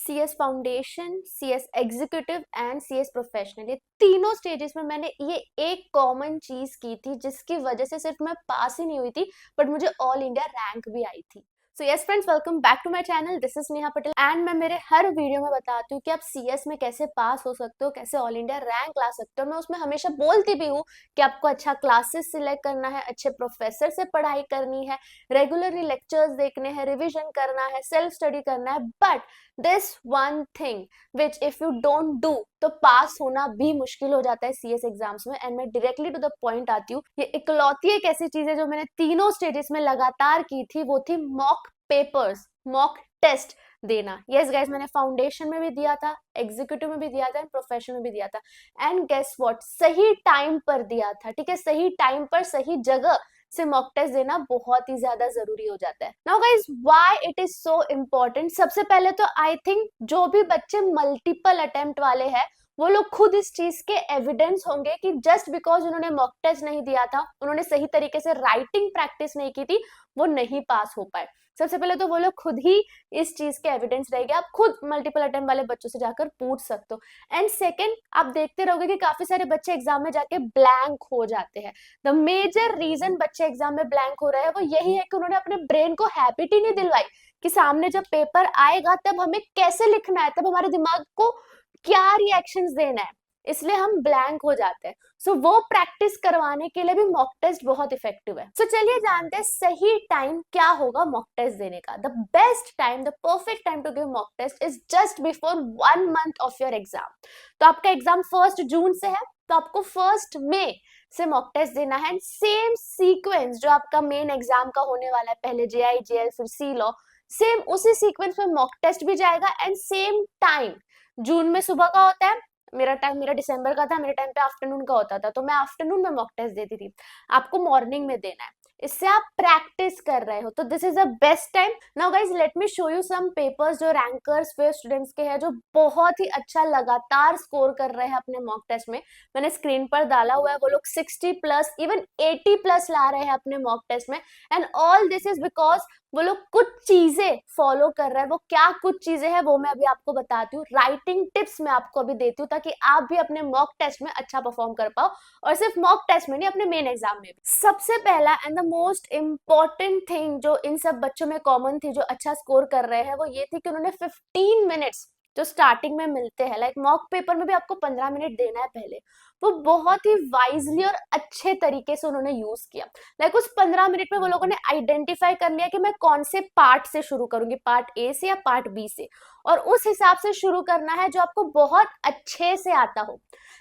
CS foundation, CS executive and CS professional, ये तीनों stages में मैंने ये एक कॉमन चीज की थी जिसकी वजह से सिर्फ मैं पास ही नहीं हुई थी बट मुझे ऑल इंडिया रैंक भी आई थी। So yes friends, welcome back to my channel. This is Neha Patel and मैं मेरे हर वीडियो में बताती हूँ कि आप CS में कैसे पास हो सकते हो, कैसे ऑल इंडिया रैंक ला सकते हो। मैं उसमें हमेशा बोलती भी हूँ कि आपको अच्छा क्लासेस सिलेक्ट करना है, अच्छे प्रोफेसर से पढ़ाई करनी है, रेगुलरली लेक्चर्स देखने हैं, रिविजन करना है, सेल्फ स्टडी करना है। But this one thing which if you don't do तो पास होना भी मुश्किल हो जाता है CS एग्जाम्स में। एंड मैं डायरेक्टली टू द पॉइंट आती हूँ। ये इकलौती एक ऐसी चीज है जो मैंने तीनों स्टेजेस में लगातार की थी, वो थी मॉक पेपर्स, मॉक टेस्ट देना। यस गाइस, मैंने फाउंडेशन में भी दिया था, एग्जीक्यूटिव में भी दिया था, प्रोफेशनल में भी दिया था। एंड गेस व्हाट, सही टाइम पर दिया था। ठीक है, सही टाइम पर सही जगह से मॉक टेस्ट देना बहुत ही ज्यादा जरूरी हो जाता है। Now guys, why it is so important. सबसे पहले तो आई थिंक जो भी बच्चे मल्टीपल अटेम्प्ट वाले हैं वो लोग खुद इस चीज के एविडेंस होंगे कि जस्ट बिकॉज उन्होंने मॉक टेस्ट नहीं दिया था, उन्होंने सही तरीके से राइटिंग प्रैक्टिस नहीं की थी, वो नहीं पास हो पाए। सबसे पहले तो वो लोग खुद ही इस चीज के एविडेंस रहेंगे। आप खुद मल्टीपल अटेम्प्ट वाले बच्चों से जाकर पूछ सकते हो। एंड सेकंड, आप देखते रहोगे कि काफी सारे बच्चे एग्जाम में जाके ब्लैंक हो जाते हैं। द मेजर रीजन बच्चे एग्जाम में ब्लैंक हो रहे हैं वो यही है कि उन्होंने अपने ब्रेन को हैबिट ही नहीं दिलवाई कि सामने जब पेपर आएगा तब हमें कैसे लिखना है, तब हमारे दिमाग को क्या रिएक्शंस देना है, इसलिए हम ब्लैंक हो जाते हैं। सो वो प्रैक्टिस करवाने के लिए भी मॉक टेस्ट बहुत इफेक्टिव है। सो चलिए जानते हैं सही टाइम क्या होगा मॉक टेस्ट देने का। The best time, the perfect time to give mock test is just before 1 month of your exam. तो आपका एग्जाम 1 जून से है, तो आपको 1 मई से मॉक टेस्ट देना है। सेम सीक्वेंस जो आपका मेन एग्जाम का होने वाला है, पहले JI JL फिर C लॉ, सेम उसी सीक्वेंस में मॉक टेस्ट भी जाएगा। एंड सेम टाइम, जून में सुबह का होता है, मेरा दिसंबर का था, मेरे टाइम पे आफ्टरनून का होता था, तो मैं आफ्टरनून में मॉक टेस्ट देती थी। आपको मॉर्निंग में देना है, इससे आप प्रैक्टिस कर रहे हो, तो this is the best time. Now guys, let me show you some papers जो रैंकर्स फिर स्टूडेंट्स के हैं, जो बहुत ही अच्छा लगातार स्कोर कर रहे हैं अपने मॉक टेस्ट में। मैंने स्क्रीन पर डाला हुआ है, वो लोग 60+ इवन 80+ ला रहे हैं अपने मॉक टेस्ट में। And all this is because वो लोग कुछ चीजें फॉलो कर रहे हैं। वो क्या कुछ चीजें हैं वो मैं अभी आपको बताती हूँ। राइटिंग टिप्स मैं आपको अभी देती हूँ ताकि आप भी अपने मॉक टेस्ट में अच्छा परफॉर्म कर पाओ, और सिर्फ मॉक टेस्ट में नहीं, अपने मेन एग्जाम में भी। सबसे पहला and the most important thing जो इन सब बच्चों में कॉमन थी जो अच्छा स्कोर कर रहे हैं, वो ये थी कि उन्होंने 15 मिनट्स जो स्टार्टिंग में मिलते हैं, लाइक मॉक पेपर में भी आपको 15 मिनट देना है पहले, वो बहुत ही वाइजली और अच्छे तरीके से उन्होंने यूज किया। लाइक उस 15 मिनट में वो लोगों ने आइडेंटिफाई कर लिया कि मैं कौन से पार्ट से शुरू करूंगी, पार्ट A से या पार्ट B से, और उस हिसाब से शुरू करना है जो आपको बहुत अच्छे से आता हो।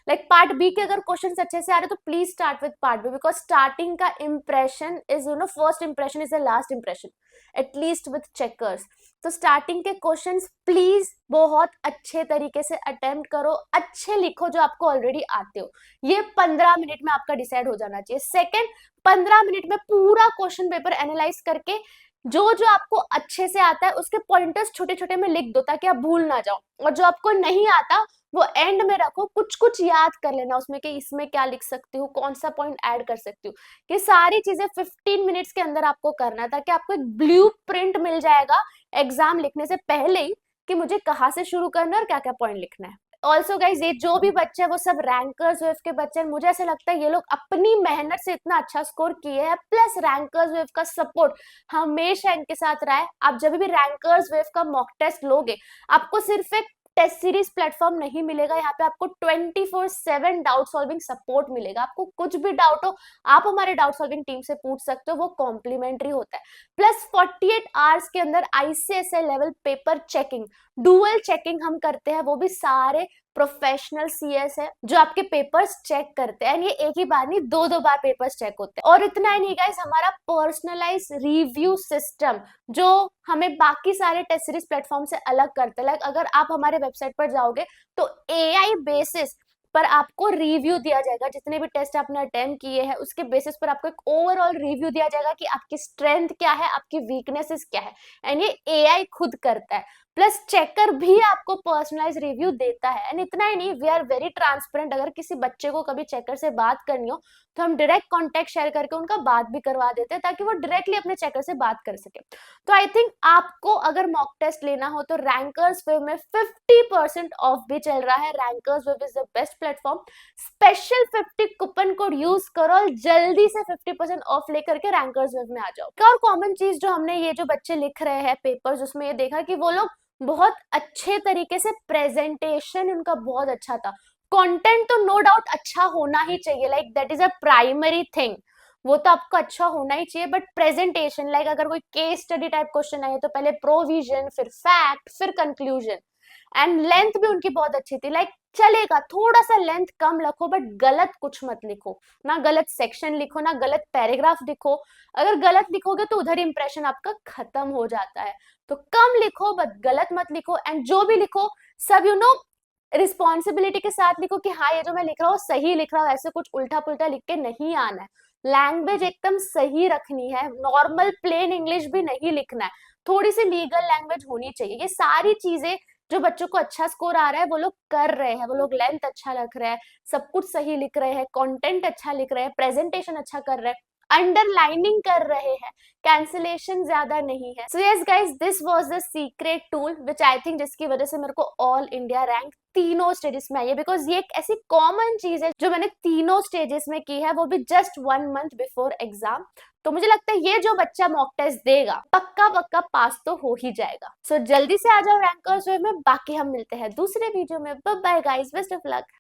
लाइक पार्ट B के अगर क्वेश्चंस अच्छे से आ रहे तो please start with part B, because starting का impression is first impression is the last impression, at least with checkers. तो स्टार्टिंग के क्वेश्चंस प्लीज बहुत अच्छे तरीके से अटेम्प्ट करो, अच्छे लिखो जो आपको ऑलरेडी आते हो। ये 15 मिनट में आपका डिसाइड हो जाना चाहिए। सेकंड, 15 मिनट में पूरा क्वेश्चन पेपर एनालाइज करके जो जो आपको अच्छे से आता है उसके पॉइंटर्स छोटे छोटे में लिख दो ताकि आप भूल ना जाओ, और जो आपको नहीं आता वो एंड में रखो। कुछ कुछ याद कर लेना उसमें कि इसमें क्या लिख सकती हूँ, कौन सा पॉइंट ऐड कर सकती हूँ। ये सारी चीजें 15 मिनट्स के अंदर आपको करना है ताकि आपको एक ब्लूप्रिंट मिल जाएगा एग्जाम लिखने से पहले ही कि मुझे कहाँ से शुरू करना है और क्या क्या पॉइंट लिखना है। ऑल्सो गाइज, ये जो भी बच्चे हैं वो सब रैंकर्स वेव के बच्चे हैं। मुझे ऐसा लगता है ये लोग अपनी मेहनत से इतना अच्छा स्कोर किए हैं, प्लस रैंकर्स वेव का सपोर्ट हमेशा इनके साथ रहा है। आप जब भी रैंकर्स वेव का मॉक टेस्ट लोगे, आपको सिर्फ एक टेस्ट सीरीज प्लेटफॉर्म नहीं मिलेगा, यहाँ पे आपको 24/7 डाउट सॉल्विंग सपोर्ट मिलेगा। आपको कुछ भी डाउट हो आप हमारे डाउट सॉल्विंग टीम से पूछ सकते हो, वो कॉम्प्लीमेंट्री होता है। प्लस 48 आवर्स के अंदर ICSI level paper checking, dual checking हम करते हैं, वो भी सारे प्रोफेशनल CS है जो आपके पेपर्स चेक करते हैं। ये एक ही बार नहीं, दो दो बार पेपर्स चेक होते हैं। और इतना ही नहीं गाइस, हमारा पर्सनलाइज रिव्यू सिस्टम जो हमें बाकी सारे टेस्ट सीरीज प्लेटफॉर्म से अलग करते हैं। लाइक अगर आप हमारे वेबसाइट पर जाओगे तो AI बेसिस पर आपको रिव्यू दिया जाएगा, जितने भी टेस्ट आपने अटेम्प्ट किए हैं उसके बेसिस पर आपको एक ओवरऑल रिव्यू दिया जाएगा कि आपकी स्ट्रेंथ क्या है, आपकी वीकनेसेस क्या है, एंड ये AI खुद करता है। प्लस चेकर भी आपको पर्सनलाइज रिव्यू देता है। एंड इतना ही नहीं, वी आर वेरी ट्रांसपेरेंट। अगर किसी बच्चे को कभी चेकर से बात करनी हो तो हम डायरेक्ट कॉन्टेक्ट शेयर करके उनका बात भी करवा देते हैं, ताकि वो डायरेक्टली अपने चेकर से बात कर सके। तो आई थिंक आपको अगर मॉक टेस्ट लेना हो तो रैंकर्स वेब में 50% ऑफ भी चल रहा है। Rankers web is the best platform. Special 50 coupon code use करो और जल्दी से 50% ऑफ लेकर के रैंकर्स वेब में आ जाओ। एक और कॉमन चीज जो हमने, ये जो बच्चे लिख रहे हैं पेपर्स, उसमें ये देखा कि वो लोग बहुत अच्छे तरीके से, प्रेजेंटेशन उनका बहुत अच्छा था। कंटेंट तो नो डाउट अच्छा होना ही चाहिए, like that is a primary thing, वो तो आपको अच्छा होना ही चाहिए। बट प्रेजेंटेशन, लाइक अगर कोई केस स्टडी टाइप क्वेश्चन आए तो पहले प्रोविजन, फिर फैक्ट, फिर कंक्लूजन। एंड लेंथ भी उनकी बहुत अच्छी थी, लाइक चलेगा थोड़ा सा लेंथ कम रखो बट गलत कुछ मत लिखो, ना गलत सेक्शन लिखो, ना गलत पैराग्राफ लिखो। अगर गलत लिखोगे तो उधर इंप्रेशन आपका खत्म हो जाता है। तो कम लिखो बट गलत मत लिखो। एंड जो भी लिखो सब रिस्पॉन्सिबिलिटी के साथ लिखो कि हाँ ये जो मैं लिख रहा हूँ सही लिख रहा हूँ, ऐसे कुछ उल्टा पुल्टा लिख के नहीं आना है। लैंग्वेज एकदम सही रखनी है, नॉर्मल प्लेन इंग्लिश भी नहीं लिखना है, थोड़ी सी लीगल लैंग्वेज होनी चाहिए। ये सारी चीजें जो बच्चों को अच्छा स्कोर आ रहा है वो लोग कर रहे हैं। वो लोग लेंथ अच्छा रख रहे हैं, सब कुछ सही लिख रहे हैं, कंटेंट अच्छा लिख रहे हैं, प्रेजेंटेशन अच्छा कर रहे हैं, अंडरलाइनिंग कर रहे हैं, कैंसिलेशन ज्यादा नहीं है। So yes guys, this was the secret tool which I think, जिसकी वजह से मेरे को ऑल इंडिया रैंक तीनों स्टेजेस में आई है। बिकॉज ये एक ऐसी कॉमन चीज है जो मैंने तीनों स्टेजेस में की है, वो भी जस्ट 1 मंथ बिफोर एग्जाम। तो मुझे लगता है ये जो बच्चा मॉक टेस्ट देगा पक्का पक्का पास तो हो ही जाएगा। सो जल्दी से आ जाओ रैंकर्स वे में। बाकी हम मिलते हैं दूसरे वीडियो में। Bye bye guys, best of luck.